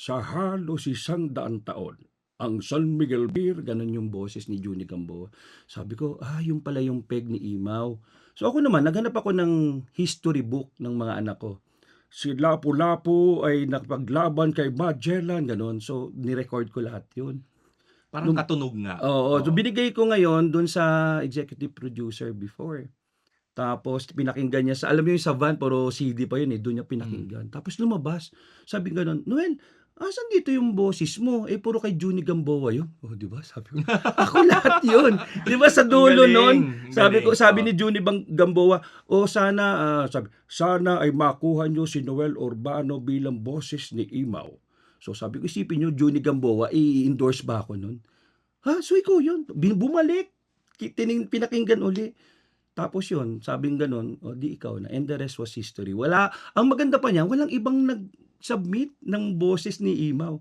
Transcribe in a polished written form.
Sa halos 100 taon, ang San Miguel Beer, gano'n yung boses ni Juni Gamboa. Sabi ko, yun pala yung peg ni Imaw. So ako naman, naghanap ako ng history book ng mga anak ko. Si Lapu-Lapu ay nakapaglaban kay Magellan, gano'n. So ni-record ko lahat yun. Parang Nung, katunog nga. oo, so Oo. binigay ko ngayon dun sa executive producer before. Tapos pinakinggan niya alam mo yung sa van puro CD pa yun, dun niya Hmm. pinakinggan. Tapos lumabas, sabi gano'n, "Noel, asan dito yung boses mo? Puro kay Juni Gamboa yun." Oh, 'di ba sabi ko, ako lahat yun. 'Di ba sa Ang dulo galing, nun, ang galing. sabi Oo. ni Juni Gamboa, sana, sabi, "Sana ay makuha niyo si Noel Urbano bilang boses ni Imaw." So sabi ko, isipin niyo Juni Gamboa, i-endorse ba ako nun? So ikaw yun. Bumalik, pinakinggan uli. Tapos yun, sabing gano'n, "O di ikaw na." And the rest was history. Ang maganda pa niyan, walang ibang nag-submit ng boses ni Imaw.